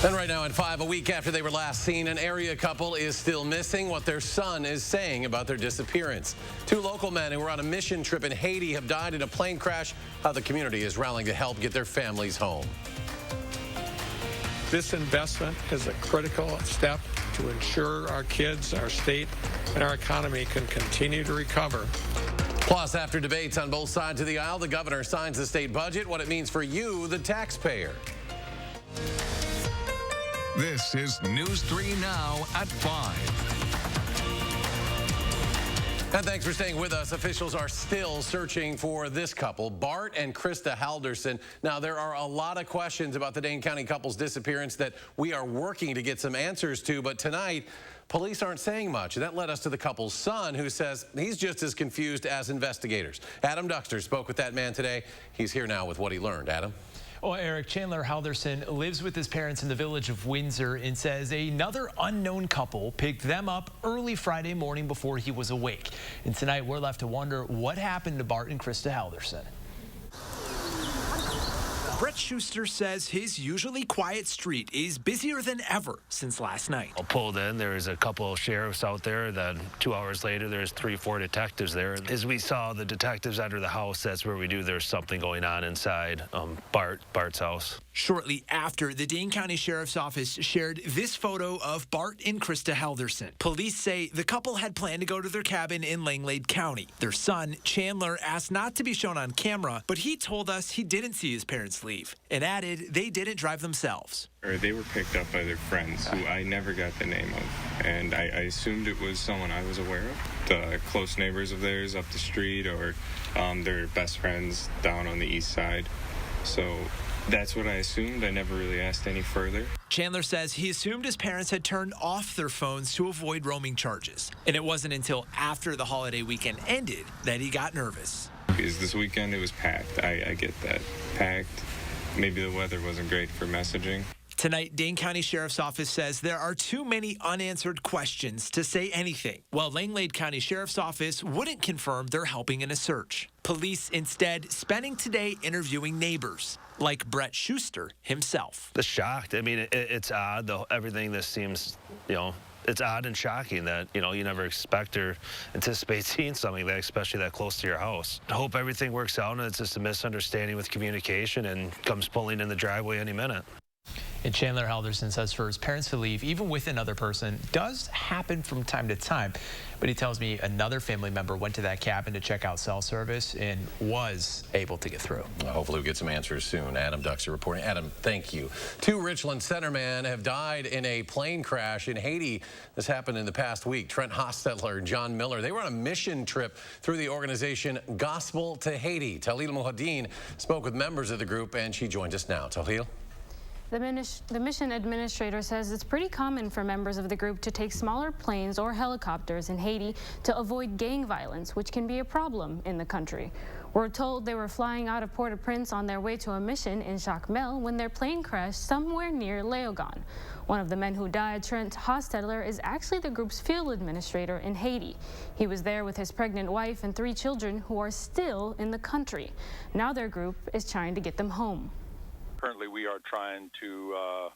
And right now at 5, a week after they were last seen, an area couple is still missing. What their son is saying about their disappearance. 2 local men who were on a mission trip in Haiti have died in a plane crash. How the community is rallying to help get their families home. This investment is a critical step to ensure our kids, our state, and our economy can continue to recover. Plus, after debates on both sides of the aisle, the governor signs the state budget, what it means for you, the taxpayer. This is News 3 Now at 5. And thanks for staying with us. Officials are still searching for this couple, Bart and Krista Halderson. Now, there are a lot of questions about the Dane County couple's disappearance that we are working to get some answers to, but tonight, police aren't saying much. And that led us to the couple's son, who says he's just as confused as investigators. Adam Duxter spoke with that man today. He's here now with what he learned. Adam? Well, Eric, Chandler Halderson lives with his parents in the village of Windsor and says another unknown couple picked them up early Friday morning before he was awake. And tonight we're left to wonder what happened to Bart and Krista Halderson. Brett Schuster says his usually quiet street is busier than ever since last night. I pulled in, there was a couple of sheriffs out there. Then 2 hours later, there's 3 or 4 detectives there. As we saw the detectives enter the house, that's where we knew there's something going on inside Bart's house. Shortly after, the Dane County Sheriff's Office shared this photo of Bart and Krista Halderson. Police say the couple had planned to go to their cabin in Langlade County. Their son, Chandler, asked not to be shown on camera, but he told us he didn't see his parents leave and added they didn't drive themselves. They were picked up by their friends, who I never got the name of, and I assumed it was someone I was aware of. The close neighbors of theirs up the street, or their best friends down on the east side. So that's what I assumed. I never really asked any further. Chandler says he assumed his parents had turned off their phones to avoid roaming charges. And it wasn't until after the holiday weekend ended that he got nervous. Because this weekend it was packed. I get that. Packed. Maybe the weather wasn't great for messaging. Tonight, Dane County Sheriff's Office says there are too many unanswered questions to say anything, while Langlade County Sheriff's Office wouldn't confirm they're helping in a search. Police instead spending today interviewing neighbors, like Brett Schuster himself. Just shocked. I mean, it's odd, though. Everything this seems, it's odd and shocking that, you never expect or anticipate seeing something that, especially that close to your house. I hope everything works out and it's just a misunderstanding with communication and comes pulling in the driveway any minute. And Chandler Halderson says for his parents to leave, even with another person, does happen from time to time. But he tells me another family member went to that cabin to check out cell service and was able to get through. Well, hopefully we'll get some answers soon. Adam Duxter reporting. Adam, thank you. 2 Richland centermen have died in a plane crash in Haiti. This happened in the past week. Trent Hostetler and John Miller, they were on a mission trip through the organization Gospel to Haiti. Talil Mohadin spoke with members of the group, and she joins us now. Talil? The mission administrator says it's pretty common for members of the group to take smaller planes or helicopters in Haiti to avoid gang violence, which can be a problem in the country. We're told they were flying out of Port-au-Prince on their way to a mission in Jacmel when their plane crashed somewhere near Léogâne. One of the men who died, Trent Hostetler, is actually the group's field administrator in Haiti. He was there with his pregnant wife and 3 children who are still in the country. Now their group is trying to get them home. Currently, we are trying to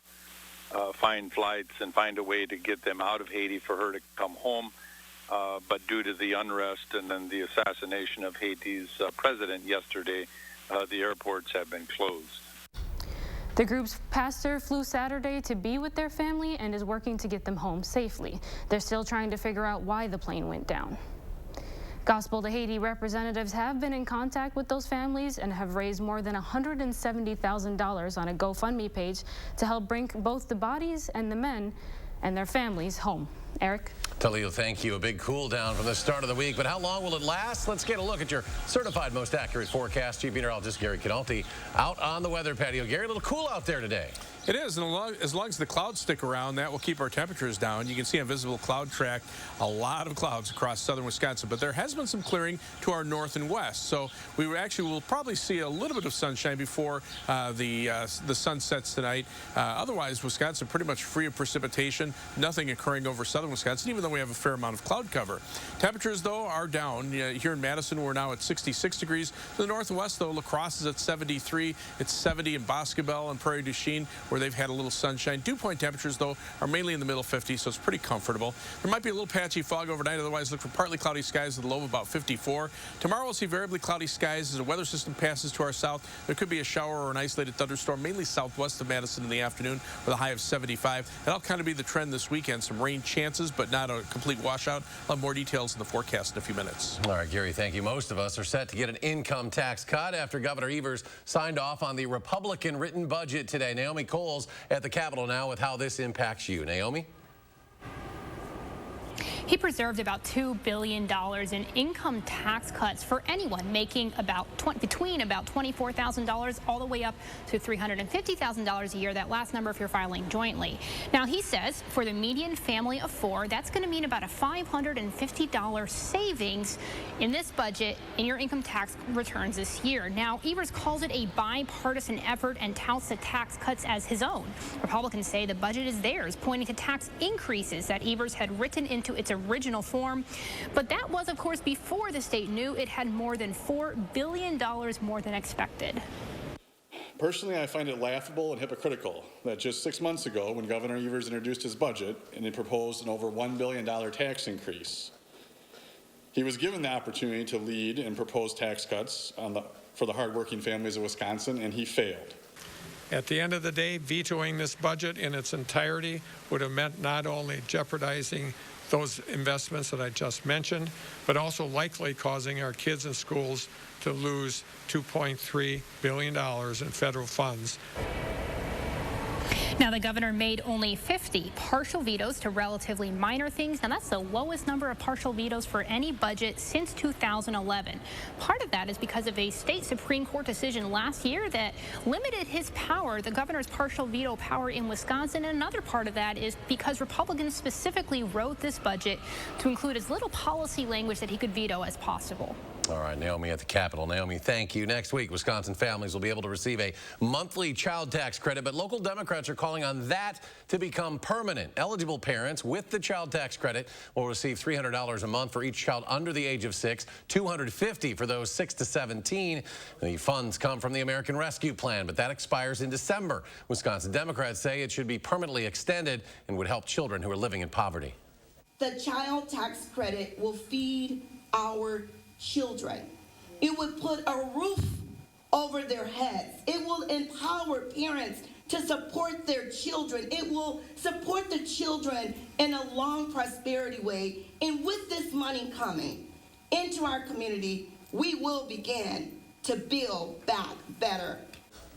find flights and find a way to get them out of Haiti for her to come home. But due to the unrest and then the assassination of Haiti's president yesterday, the airports have been closed. The group's pastor flew Saturday to be with their family and is working to get them home safely. They're still trying to figure out why the plane went down. Gospel to Haiti representatives have been in contact with those families and have raised more than $170,000 on a GoFundMe page to help bring both the bodies and the men and their families home. Eric? Talil, thank you. A big cool down from the start of the week, but how long will it last? Let's get a look at your certified most accurate forecast. Chief Meteorologist Gary Canalti out on the weather patio. Gary, a little cool out there today. It is, and as long as the clouds stick around, that will keep our temperatures down. You can see on visible cloud track a lot of clouds across southern Wisconsin, but there has been some clearing to our north and west. So we will probably see a little bit of sunshine before the sun sets tonight. Otherwise, Wisconsin pretty much free of precipitation, nothing occurring over southern Wisconsin, even though we have a fair amount of cloud cover. Temperatures, though, are down. Here in Madison, we're now at 66 degrees. To the north and west, though, La Crosse is at 73. It's 70 in Boscobel and Prairie du Chien. where they've had a little sunshine. Dew point temperatures, though, are mainly in the middle 50s, so it's pretty comfortable. There might be a little patchy fog overnight. Otherwise, look for partly cloudy skies with a low of about 54. Tomorrow, we'll see variably cloudy skies as a weather system passes to our south. There could be a shower or an isolated thunderstorm, mainly southwest of Madison in the afternoon with a high of 75. That'll kind of be the trend this weekend. Some rain chances, but not a complete washout. I'll have more details in the forecast in a few minutes. All right, Gary, thank you. Most of us are set to get an income tax cut after Governor Evers signed off on the Republican written budget today. Naomi Coles at the Capitol now with how this impacts you. Naomi? He preserved about $2 billion in income tax cuts for anyone making between about $24,000 all the way up to $350,000 a year. That last number if you're filing jointly. Now, he says for the median family of four, that's going to mean about a $550 savings in this budget in your income tax returns this year. Now, Evers calls it a bipartisan effort and touts the tax cuts as his own. Republicans say the budget is theirs, pointing to tax increases that Evers had written into its original form. But that was, of course, before the state knew it had more than $4 billion more than expected. Personally, I find it laughable and hypocritical that just 6 months ago, when Governor Evers introduced his budget and he proposed an over $1 billion tax increase, he was given the opportunity to lead and propose tax cuts for the hardworking families of Wisconsin, and he failed. At the end of the day, vetoing this budget in its entirety would have meant not only jeopardizing those investments that I just mentioned, but also likely causing our kids in schools to lose $2.3 billion in federal funds. Now, the governor made only 50 partial vetoes to relatively minor things. Now, that's the lowest number of partial vetoes for any budget since 2011. Part of that is because of a state Supreme Court decision last year that limited his power, the governor's partial veto power in Wisconsin. And another part of that is because Republicans specifically wrote this budget to include as little policy language that he could veto as possible. All right, Naomi at the Capitol. Naomi, thank you. Next week, Wisconsin families will be able to receive a monthly child tax credit, but local Democrats are calling on that to become permanent. Eligible parents with the child tax credit will receive $300 a month for each child under the age of 6, $250 for those 6 to 17. The funds come from the American Rescue Plan, but that expires in December. Wisconsin Democrats say it should be permanently extended and would help children who are living in poverty. The child tax credit will feed our children. It would put a roof over their heads. It will empower parents to support their children. It will support the children in a long prosperity way. And with this money coming into our community, we will begin to build back better.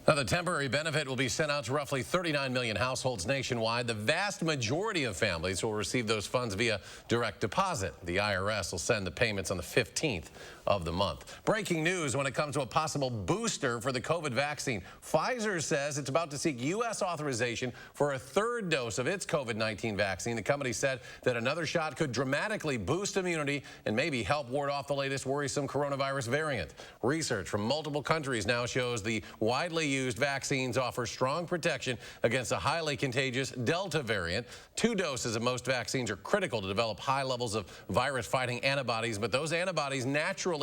Now, the temporary benefit will be sent out to roughly 39 million households nationwide. The vast majority of families will receive those funds via direct deposit. The IRS will send the payments on the 15th of the month. Breaking news when it comes to a possible booster for the COVID vaccine. Pfizer says it's about to seek U.S. authorization for a third dose of its COVID-19 vaccine. The company said that another shot could dramatically boost immunity and maybe help ward off the latest worrisome coronavirus variant. Research from multiple countries now shows the widely used vaccines offer strong protection against a highly contagious Delta variant. 2 doses of most vaccines are critical to develop high levels of virus-fighting antibodies, but those antibodies naturally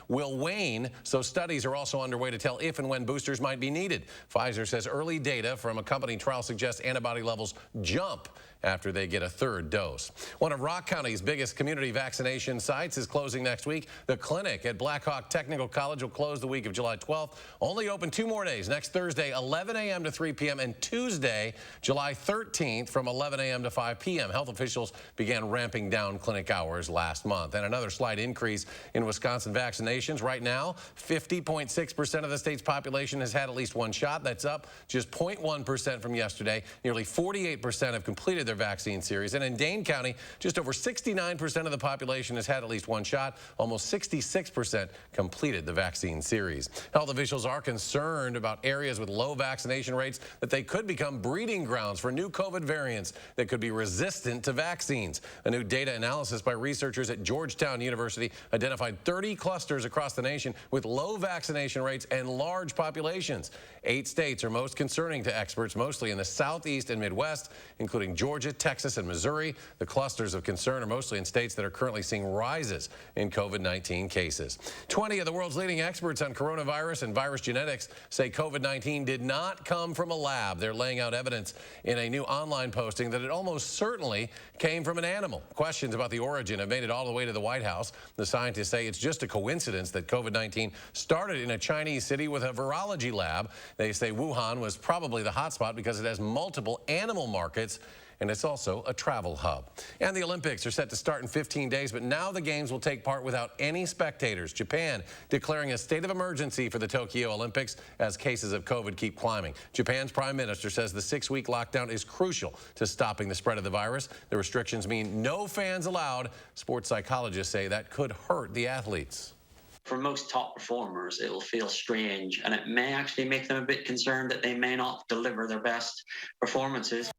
will wane, so studies are also underway to tell if and when boosters might be needed. Pfizer says early data from a company trial suggests antibody levels jump after they get a third dose. One of Rock County's biggest community vaccination sites is closing next week. The clinic at Black Hawk Technical College will close the week of July 12th. Only open 2 more days, next Thursday, 11 a.m. to 3 p.m. and Tuesday, July 13th from 11 a.m. to 5 p.m. Health officials began ramping down clinic hours last month. And another slight increase in Wisconsin vaccinations. Right now, 50.6% of the state's population has had at least 1 shot. That's up just 0.1% from yesterday. Nearly 48% have completed their vaccine series. And in Dane County, just over 69% of the population has had at least 1 shot. Almost 66% completed the vaccine series. Health officials are concerned about areas with low vaccination rates that they could become breeding grounds for new COVID variants that could be resistant to vaccines. A new data analysis by researchers at Georgetown University identified 30 clusters across the nation with low vaccination rates and large populations. 8 states are most concerning to experts, mostly in the Southeast and Midwest, including Georgia, Georgia, Texas, and Missouri. The clusters of concern are mostly in states that are currently seeing rises in COVID-19 cases. 20 of the world's leading experts on coronavirus and virus genetics say COVID-19 did not come from a lab. They're laying out evidence in a new online posting that it almost certainly came from an animal. Questions about the origin have made it all the way to the White House. The scientists say it's just a coincidence that COVID-19 started in a Chinese city with a virology lab. They say Wuhan was probably the hotspot because it has multiple animal markets, and it's also a travel hub. And the Olympics are set to start in 15 days, but now the games will take part without any spectators. Japan declaring a state of emergency for the Tokyo Olympics as cases of COVID keep climbing. Japan's prime minister says the 6-week lockdown is crucial to stopping the spread of the virus. The restrictions mean no fans allowed. Sports psychologists say that could hurt the athletes. For most top performers, it'll feel strange, and it may actually make them a bit concerned that they may not deliver their best performances.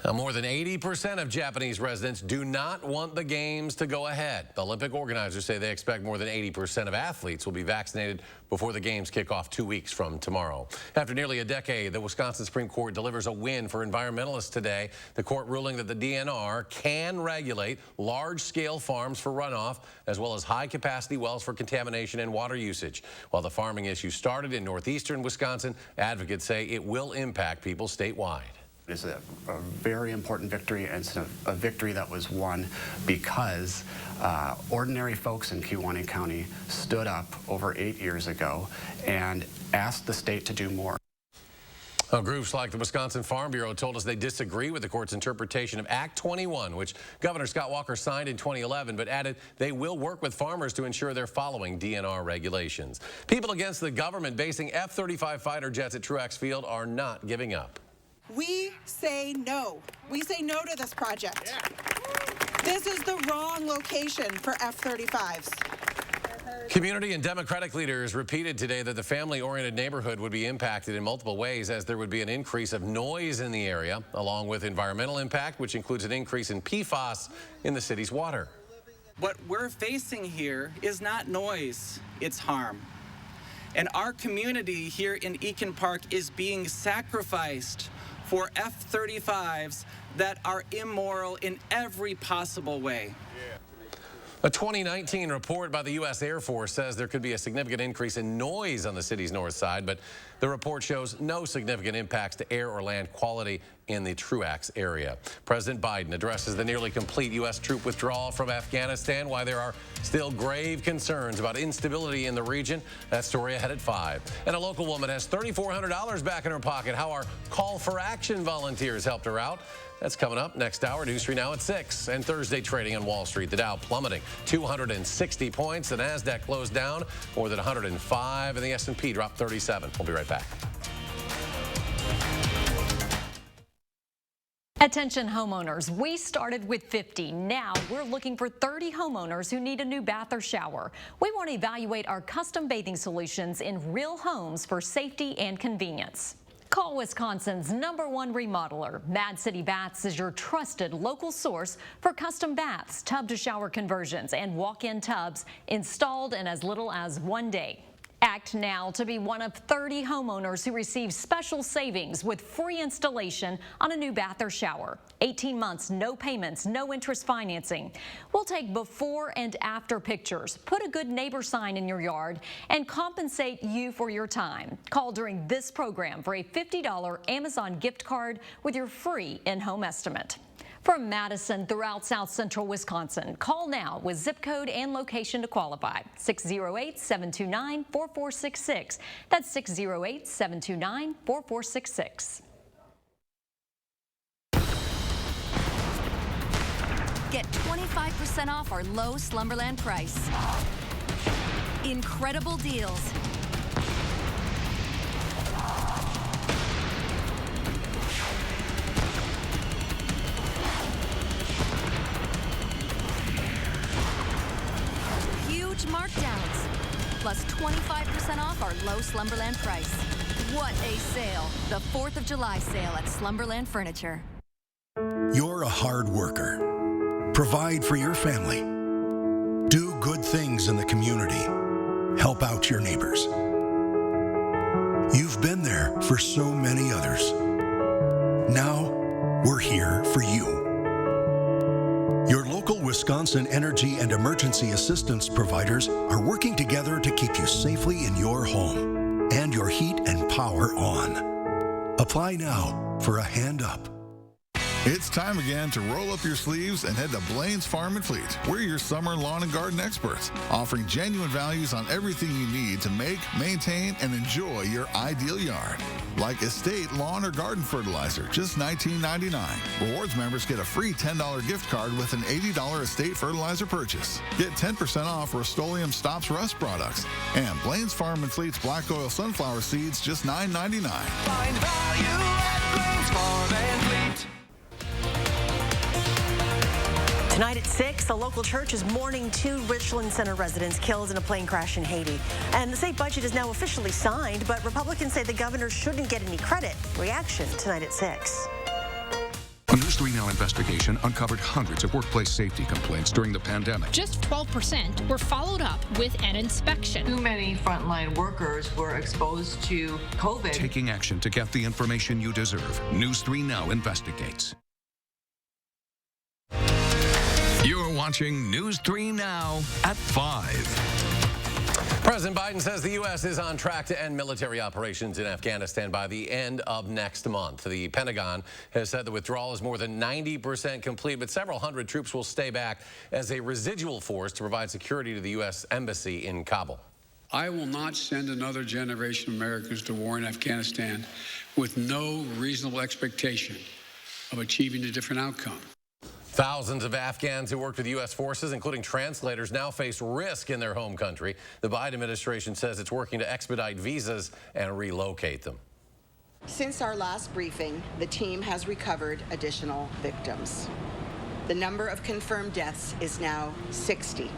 Now, more than 80% of Japanese residents do not want the games to go ahead. The Olympic organizers say they expect more than 80% of athletes will be vaccinated before the games kick off 2 weeks from tomorrow. After nearly a decade, the Wisconsin Supreme Court delivers a win for environmentalists today. The court ruling that the DNR can regulate large-scale farms for runoff, as well as high-capacity wells for contamination and water usage. While the farming issue started in northeastern Wisconsin, advocates say it will impact people statewide. It's a very important victory, and it's a victory that was won because ordinary folks in Kewaunee County stood up over 8 years ago and asked the state to do more. Groups like the Wisconsin Farm Bureau told us they disagree with the court's interpretation of Act 21, which Governor Scott Walker signed in 2011, but added they will work with farmers to ensure they're following DNR regulations. People against the government basing F-35 fighter jets at Truax Field are not giving up. We say no. We say no to this project. This is the wrong location for F-35s. Community and Democratic leaders repeated today that the family-oriented neighborhood would be impacted in multiple ways, as there would be an increase of noise in the area, along with environmental impact, which includes an increase in PFAS in the city's water. What we're facing here is not noise, it's harm. And our community here in Eakin Park is being sacrificed for F-35s that are immoral in every possible way. A 2019 report by the U.S. Air Force says there could be a significant increase in noise on the city's north side, but the report shows no significant impacts to air or land quality in the Truax area. President Biden addresses the nearly complete U.S. troop withdrawal from Afghanistan, why there are still grave concerns about instability in the region. That story ahead at 5. And a local woman has $3,400 back in her pocket. How our Call for Action volunteers helped her out. That's coming up next hour. News 3 Now at 6. And Thursday trading on Wall Street. The Dow plummeting 260 points. The NASDAQ closed down more than 105, and the S&P dropped 37. We'll be right back. Attention homeowners, we started with 50. Now we're looking for 30 homeowners who need a new bath or shower. We want to evaluate our custom bathing solutions in real homes for safety and convenience. Call Wisconsin's #1 remodeler. Mad City Baths is your trusted local source for custom baths, tub-to-shower conversions, and walk-in tubs installed in as little as 1 day. Act now to be one of 30 homeowners who receive special savings with free installation on a new bath or shower. 18 months, no payments, no interest financing. We'll take before and after pictures, put a good neighbor sign in your yard, and compensate you for your time. Call during this program for a $50 Amazon gift card with your free in-home estimate. From Madison throughout South Central Wisconsin, call now with zip code and location to qualify. 608-729-4466. That's 608-729-4466. Get 25% off our low Slumberland price. Incredible deals. Huge markdowns, plus 25% off our low Slumberland price. What a sale! The 4th of July sale at Slumberland Furniture. You're a hard worker. Provide for your family. Do good things in the community. Help out your neighbors. You've been there for so many others. Now, we're here for you. Wisconsin energy and emergency assistance providers are working together to keep you safely in your home and your heat and power on. Apply now for a hand up. It's time again to roll up your sleeves and head to Blaine's Farm and Fleet. We're your summer lawn and garden experts, offering genuine values on everything you need to make, maintain, and enjoy your ideal yard. Like estate lawn or garden fertilizer, just $19.99. Rewards members get a free $10 gift card with an $80 estate fertilizer purchase. Get 10% off Rust-Oleum Stops Rust products. And Blaine's Farm and Fleet's black oil sunflower seeds, just $9.99. Find value at Blaine's Farm and Fleet. Tonight at 6, a local church is mourning 2 Richland Center residents killed in a plane crash in Haiti. And the state budget is now officially signed, but Republicans say the governor shouldn't get any credit. Reaction tonight at 6. A News 3 Now investigation uncovered hundreds of workplace safety complaints during the pandemic. Just 12% were followed up with an inspection. Too many frontline workers were exposed to COVID. Taking action to get the information you deserve. News 3 Now investigates. You're watching News 3 Now at 5. President Biden says the U.S. is on track to end military operations in Afghanistan by the end of next month. The Pentagon has said the withdrawal is more than 90% complete, but several hundred troops will stay back as a residual force to provide security to the U.S. Embassy in Kabul. I will not send another generation of Americans to war in Afghanistan with no reasonable expectation of achieving a different outcome. Thousands of Afghans who worked with U.S. forces, including translators, now face risk in their home country. The Biden administration says it's working to expedite visas and relocate them. Since our last briefing, the team has recovered additional victims. The number of confirmed deaths is now 60.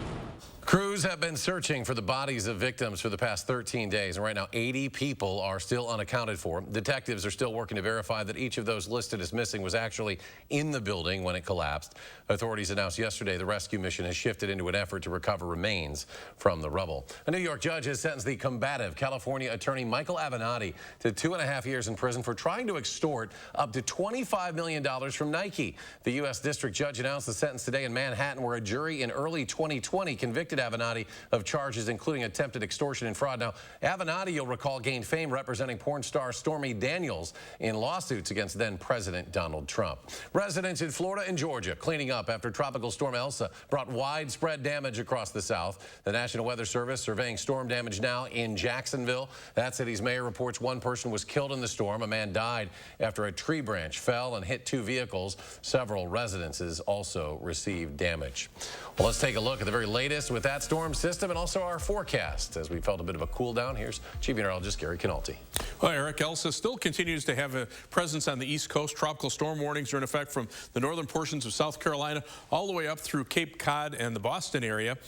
Crews have been searching for the bodies of victims for the past 13 days, and right now 80 people are still unaccounted for. Detectives are still working to verify that each of those listed as missing was actually in the building when it collapsed. Authorities announced yesterday the rescue mission has shifted into an effort to recover remains from the rubble. A New York judge has sentenced the combative California attorney Michael Avenatti to 2.5 years in prison for trying to extort up to $25 million from Nike. The U.S. District Judge announced the sentence today in Manhattan, where a jury in early 2020 convicted Avenatti of charges including attempted extortion and fraud. Now, Avenatti, you'll recall, gained fame representing porn star Stormy Daniels in lawsuits against then-President Donald Trump. Residents in Florida and Georgia cleaning up after Tropical Storm Elsa brought widespread damage across the South. The National Weather Service surveying storm damage now in Jacksonville. That city's mayor reports one person was killed in the storm. A man died after a tree branch fell and hit 2 vehicles. Several residences also received damage. Well, let's take a look at the very latest with that storm system and also our forecast. As we felt a bit of a cool down, here's Chief Meteorologist Gary Canalti. Well, Eric, Elsa still continues to have a presence on the East Coast. Tropical storm warnings are in effect from the northern portions of South Carolina all the way up through Cape Cod and the Boston area.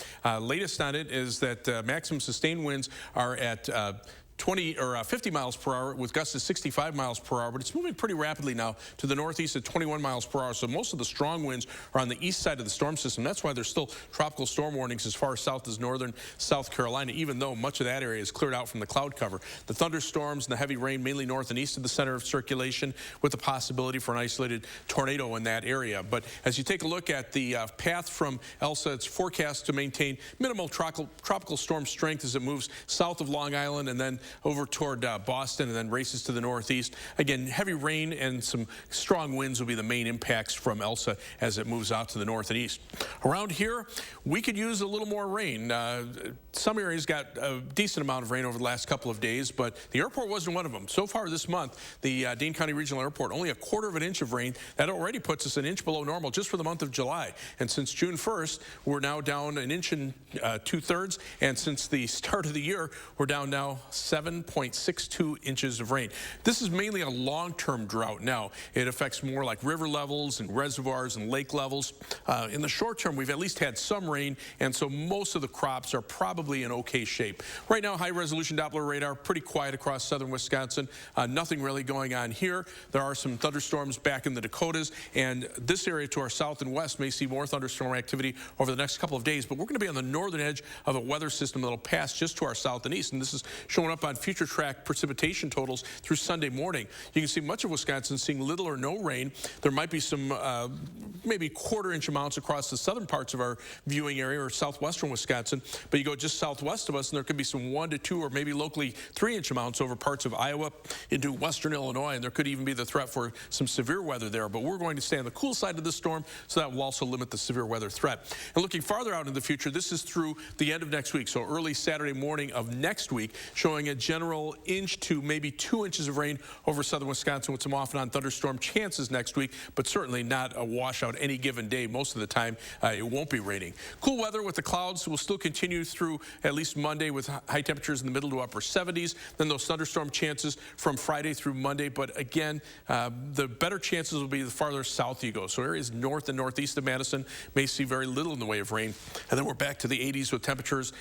Latest on it is that maximum sustained winds are at 50 miles per hour with gusts of 65 miles per hour, but it's moving pretty rapidly now to the northeast at 21 miles per hour. So most of the strong winds are on the east side of the storm system. That's why there's still tropical storm warnings as far south as northern South Carolina, even though much of that area is cleared out from the cloud cover. The thunderstorms and the heavy rain mainly north and east of the center of circulation, with the possibility for an isolated tornado in that area. But as you take a look at the path from Elsa, it's forecast to maintain minimal tropical storm strength as it moves south of Long Island and then over toward Boston and then races to the northeast. Again, heavy rain and some strong winds will be the main impacts from Elsa as it moves out to the north and east. Around here, we could use a little more rain. Some areas got a decent amount of rain over the last couple of days, but the airport wasn't one of them. So far this month, the Dane County Regional Airport, only 1/4 of an inch of rain. That already puts us an inch below normal just for the month of July. And since June 1st, we're now down an inch and 2/3. And since the start of the year, we're down now 7.62 inches of rain. This is mainly a long-term drought now. It affects more like river levels and reservoirs and lake levels. In the short term, we've at least had some rain, and so most of the crops are probably in okay shape. Right now, high-resolution Doppler radar, pretty quiet across southern Wisconsin. Nothing really going on here. There are some thunderstorms back in the Dakotas, and this area to our south and west may see more thunderstorm activity over the next couple of days, but we're going to be on the northern edge of a weather system that'll pass just to our south and east, and this is showing up on future track precipitation totals through Sunday morning. You can see much of Wisconsin seeing little or no rain. There might be some maybe quarter-inch amounts across the southern parts of our viewing area or southwestern Wisconsin, but you go just southwest of us and there could be some 1 to 2 or maybe locally 3-inch amounts over parts of Iowa into western Illinois, and there could even be the threat for some severe weather there. But we're going to stay on the cool side of this storm, so that will also limit the severe weather threat. And looking farther out in the future, this is through the end of next week, so early Saturday morning of next week, showing a general 1 to maybe 2 inches of rain over southern Wisconsin with some off and on thunderstorm chances next week, but certainly not a washout any given day. Most of the time, it won't be raining. Cool weather with the clouds will still continue through at least Monday with high temperatures in the middle to upper 70s. Then those thunderstorm chances from Friday through Monday. But again, the better chances will be the farther south you go. So areas north and northeast of Madison may see very little in the way of rain. And then we're back to the 80s with temperatures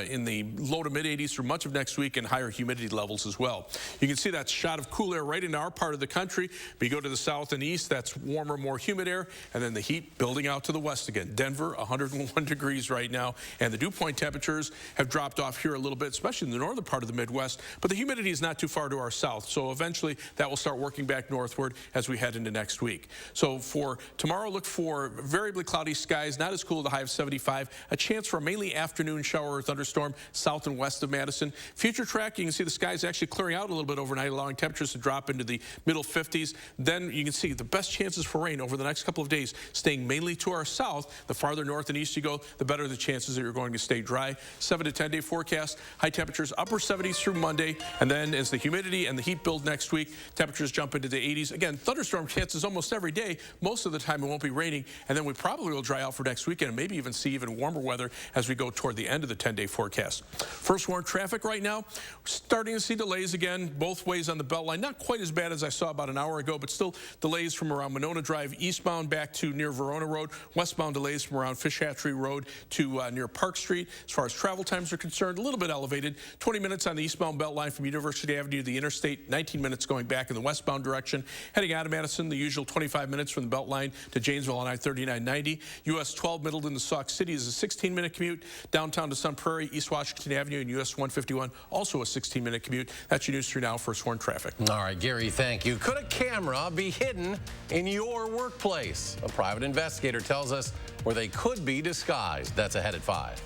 in the low to mid 80s for much of next week and higher humidity levels as well. You can see that shot of cool air right into our part of the country. But you go to the south and east, that's warmer, more humid air. And then the heat building out to the west again. Denver, 101 degrees right now. And the dew point temperatures have dropped off here a little bit, especially in the northern part of the Midwest. But the humidity is not too far to our south. So eventually that will start working back northward as we head into next week. So for tomorrow, look for variably cloudy skies, not as cool, the high of 75. A chance for a mainly afternoon shower or thunderstorm south and west of Madison. Future track, you can see the skies actually clearing out a little bit overnight, allowing temperatures to drop into the middle 50s. Then you can see the best chances for rain over the next couple of days, staying mainly to our south. The farther north and east you go, the better the chances that you're going to stay dry. 7 to 10 day forecast, high temperatures upper 70s through Monday, and then as the humidity and the heat build next week, temperatures jump into the 80s. Again, thunderstorm chances almost every day. Most of the time it won't be raining, and then we probably will dry out for next weekend and maybe even see even warmer weather as we go toward the end of the 10-day forecast. First warn traffic right now, starting to see delays again both ways on the Beltline. Not quite as bad as I saw about an hour ago, but still delays from around Monona Drive eastbound back to near Verona Road, westbound delays from around Fish Hatchery Road to near Park Street. As far as travel times are concerned, a little bit elevated. 20 minutes on the eastbound Beltline from University Avenue to the interstate, 19 minutes going back in the westbound direction. Heading out of Madison, the usual 25 minutes from the Beltline to Janesville on I-3990. US 12 Middleton to Sauk City is a 16-minute commute. Downtown to Sun Prairie, East Washington Avenue, and US 151, also a 16-minute commute. That's your news through now for Sworn Traffic. All right, Gary, thank you. Could a camera be hidden in your workplace? A private investigator tells us where they could be disguised. That's ahead at 5.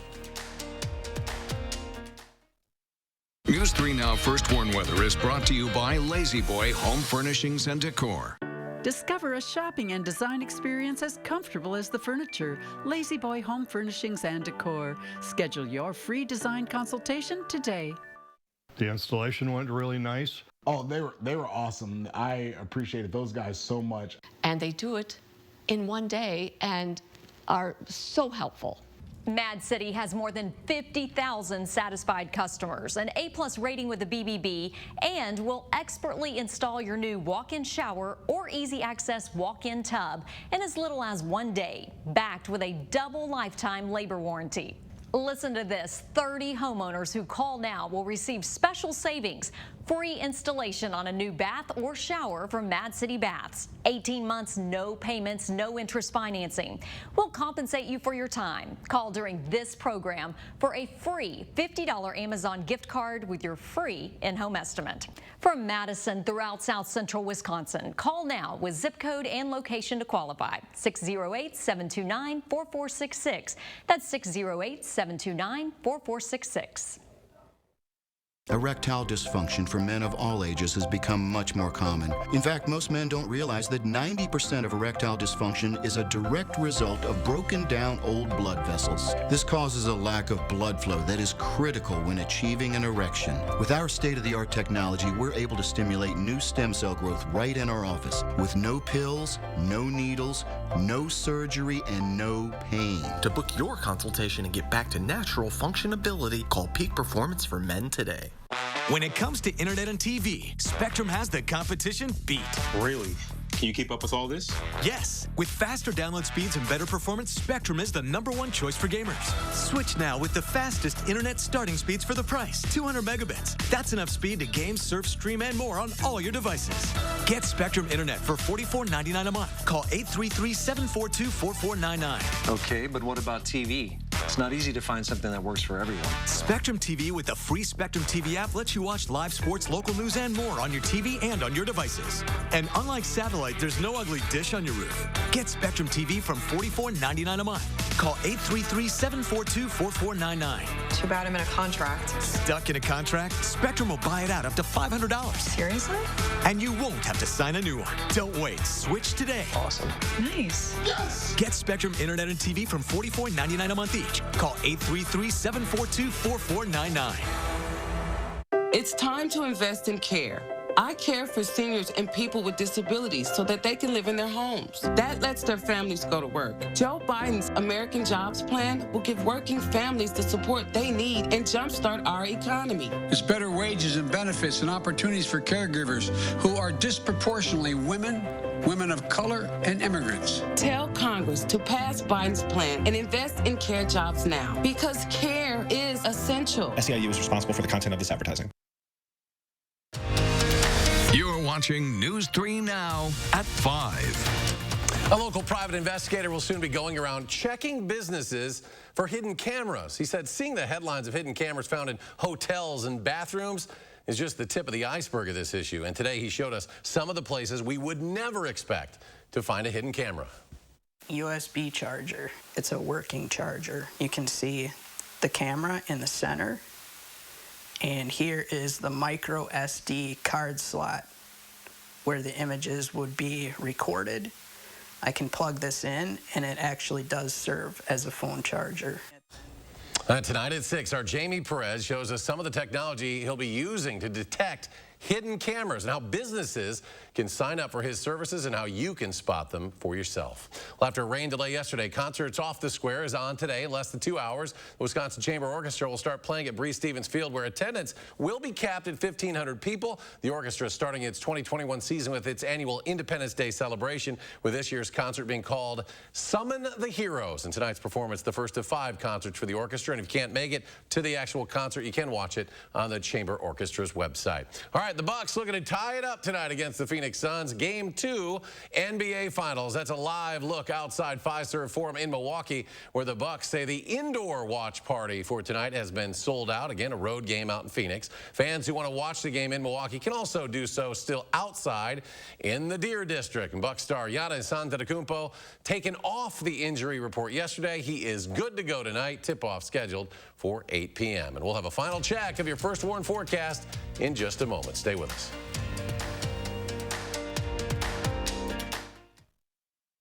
News 3 Now First Warn Weather is brought to you by Lazy Boy Home Furnishings and Decor. Discover a shopping and design experience as comfortable as the furniture. Lazy Boy Home Furnishings and Decor. Schedule your free design consultation today. The installation went really nice. Oh, they were awesome. I appreciated those guys so much. And they do it in one day and are so helpful. Mad City has more than 50,000 satisfied customers, an A+ rating with the BBB, and will expertly install your new walk-in shower or easy access walk-in tub in as little as 1 day, backed with a double lifetime labor warranty. Listen to this, 30 homeowners who call now will receive special savings, free installation on a new bath or shower from Mad City Baths. 18 months, no payments, no interest financing. We'll compensate you for your time. Call during this program for a free $50 Amazon gift card with your free in-home estimate. From Madison throughout South Central Wisconsin, call now with zip code and location to qualify. 608-729-4466. That's 608-729-4466. Erectile dysfunction for men of all ages has become much more common. In fact, most men don't realize that 90% of erectile dysfunction is a direct result of broken down old blood vessels. This causes a lack of blood flow that is critical when achieving an erection. With our state-of-the-art technology, we're able to stimulate new stem cell growth right in our office with no pills, no needles, no surgery, and no pain. To book your consultation and get back to natural functionability, call Peak Performance for Men today. When it comes to internet and TV, Spectrum has the competition beat. Really? Can you keep up with all this? Yes. With faster download speeds and better performance, Spectrum is the #1 choice for gamers. Switch now with the fastest internet starting speeds for the price, 200 megabits. That's enough speed to game, surf, stream, and more on all your devices. Get Spectrum Internet for $44.99 a month. Call 833-742-4499. Okay, but what about TV? It's not easy to find something that works for everyone. Spectrum TV with the free Spectrum TV app lets you watch live sports, local news, and more on your TV and on your devices. And unlike satellite, there's no ugly dish on your roof. Get Spectrum TV from $44.99 a month. Call 833-742-4499. Too bad I'm in a contract. Stuck in a contract? Spectrum will buy it out up to $500. Seriously? And you won't have to sign a new one. Don't wait. Switch today. Awesome. Nice. Yes! Get Spectrum Internet and TV from $44.99 a month each. Call 833-742-4499. It's time to invest in care. I care for seniors and people with disabilities so that they can live in their homes. That lets their families go to work. Joe Biden's American Jobs Plan will give working families the support they need and jumpstart our economy. It's better wages and benefits and opportunities for caregivers who are disproportionately women, women of color, and immigrants. Tell Congress to pass Biden's plan and invest in care jobs now, because care is essential. SEIU is responsible for the content of this advertising. You're watching News 3 Now at 5. A local private investigator will soon be going around checking businesses for hidden cameras. He said seeing the headlines of hidden cameras found in hotels and bathrooms is just the tip of the iceberg of this issue. And today he showed us some of the places we would never expect to find a hidden camera. USB charger. It's a working charger. You can see the camera in the center. And here is the micro SD card slot where the images would be recorded. I can plug this in and it actually does serve as a phone charger. Tonight at 6, our Jamie Perez shows us some of the technology he'll be using to detect hidden cameras and how businesses can sign up for his services and how you can spot them for yourself. Well, after a rain delay yesterday, Concerts Off the Square is on today in less than 2 hours. The Wisconsin Chamber Orchestra will start playing at Breese Stevens Field, where attendance will be capped at 1,500 people. The orchestra is starting its 2021 season with its annual Independence Day celebration, with this year's concert being called Summon the Heroes. And tonight's performance, the first of 5 concerts for the orchestra. And if you can't make it to the actual concert, you can watch it on the Chamber Orchestra's website. All right, the Bucks looking to tie it up tonight against the Phoenix Suns. Game 2 NBA Finals. That's a live look outside Fiserv Forum in Milwaukee, where the Bucks say the indoor watch party for tonight has been sold out. Again, a road game out in Phoenix. Fans who want to watch the game in Milwaukee can also do so still outside in the Deer District. And Bucks star Giannis Antetokounmpo taken off the injury report yesterday. He is good to go tonight. Tip-off scheduled for 8 p.m. And we'll have a final check of your first warn forecast in just a moment. Stay with us.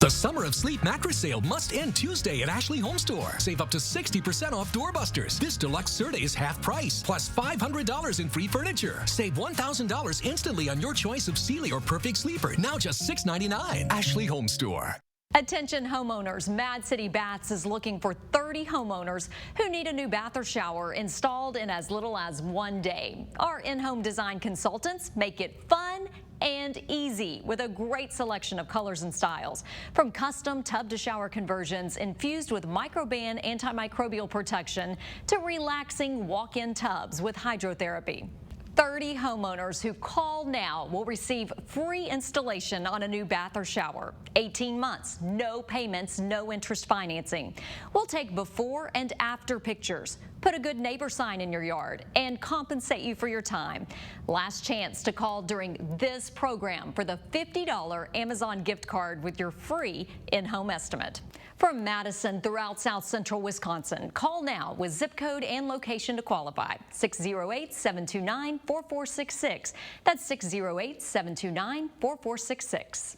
The Summer of Sleep mattress sale must end Tuesday at Ashley Home Store. Save up to 60% off doorbusters. This deluxe Serta is half price, plus $500 in free furniture. Save $1,000 instantly on your choice of Sealy or Perfect Sleeper. Now just $699. Ashley Home Store. Attention homeowners, Mad City Baths is looking for 30 homeowners who need a new bath or shower installed in as little as 1 day. Our in-home design consultants make it fun and easy with a great selection of colors and styles. From custom tub to shower conversions infused with microban antimicrobial protection to relaxing walk-in tubs with hydrotherapy. 30 homeowners who call now will receive free installation on a new bath or shower. 18 months, no payments, no interest financing. We'll take before and after pictures, put a good neighbor sign in your yard, and compensate you for your time. Last chance to call during this program for the $50 Amazon gift card with your free in-home estimate. From Madison throughout South Central Wisconsin, call now with zip code and location to qualify. 608-729-4466. That's 608-729-4466.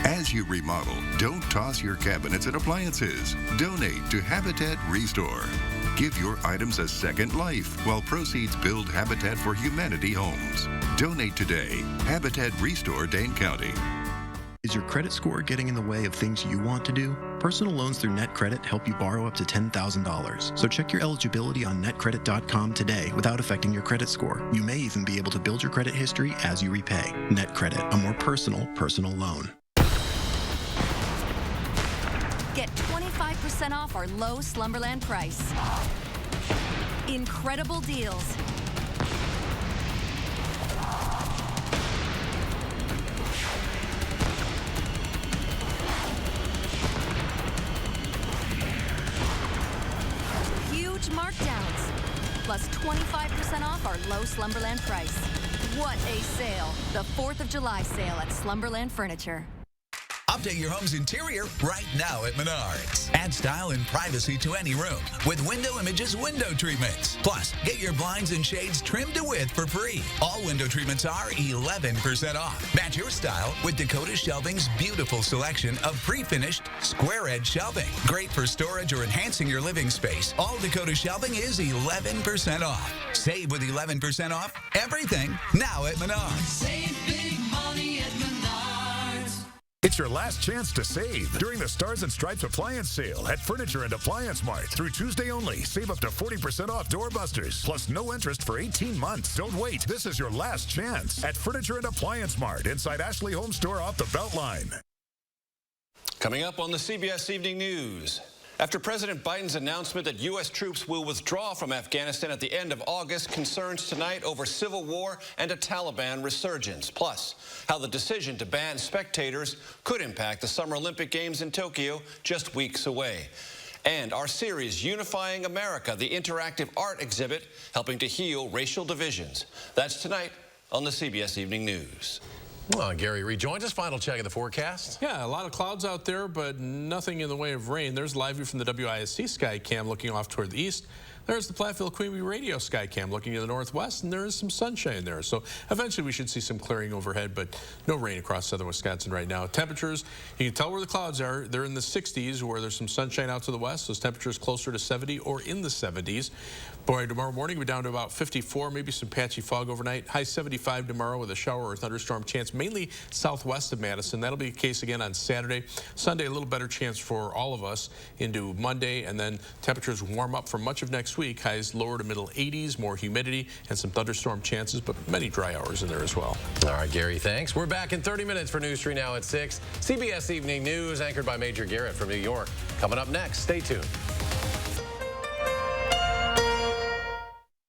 As you remodel, don't toss your cabinets and appliances. Donate to Habitat Restore. Give your items a second life while proceeds build Habitat for Humanity homes. Donate today. Habitat Restore, Dane County. Is your credit score getting in the way of things you want to do? Personal loans through NetCredit help you borrow up to $10,000. So check your eligibility on netcredit.com today without affecting your credit score. You may even be able to build your credit history as you repay. NetCredit, a more personal loan. Get 25% off our low Slumberland price. Incredible deals. plus 25% off our low Slumberland price. What a sale! The 4th of July sale at Slumberland Furniture. Update your home's interior right now at Menards. Add style and privacy to any room with Window Images window treatments. Plus, get your blinds and shades trimmed to width for free. All window treatments are 11% off. Match your style with Dakota Shelving's beautiful selection of pre-finished square-edge shelving. Great for storage or enhancing your living space. All Dakota Shelving is 11% off. Save with 11% off everything now at Menards. Save big money at Menards. It's your last chance to save during the Stars and Stripes Appliance Sale at Furniture and Appliance Mart. Through Tuesday only, save up to 40% off doorbusters, plus no interest for 18 months. Don't wait. This is your last chance at Furniture and Appliance Mart inside Ashley Home Store off the Beltline. Coming up on the CBS Evening News. After President Biden's announcement that U.S. troops will withdraw from Afghanistan at the end of August, concerns tonight over civil war and a Taliban resurgence. Plus, how the decision to ban spectators could impact the Summer Olympic Games in Tokyo just weeks away. And our series, Unifying America, the interactive art exhibit helping to heal racial divisions. That's tonight on the CBS Evening News. Well, Gary Reid joins us. Final check of the forecast. Yeah, a lot of clouds out there, but nothing in the way of rain. There's live view from the WISC sky cam looking off toward the east. There's the Platteville Queen Bee radio sky cam looking to the northwest, and there is some sunshine there. So eventually we should see some clearing overhead, but no rain across southern Wisconsin right now. Temperatures, you can tell where the clouds are. They're in the 60s where there's some sunshine out to the west. Those temperatures closer to 70 or in the 70s. Boy, tomorrow morning we're down to about 54, maybe some patchy fog overnight. High 75 tomorrow with a shower or thunderstorm chance, mainly southwest of Madison. That'll be the case again on Saturday. Sunday, a little better chance for all of us into Monday, and then temperatures warm up for much of next week. Highs lower to middle 80s, more humidity, and some thunderstorm chances, but many dry hours in there as well. All right, Gary, thanks. We're back in 30 minutes for News 3 Now at 6. CBS Evening News, anchored by Major Garrett from New York. Coming up next, stay tuned.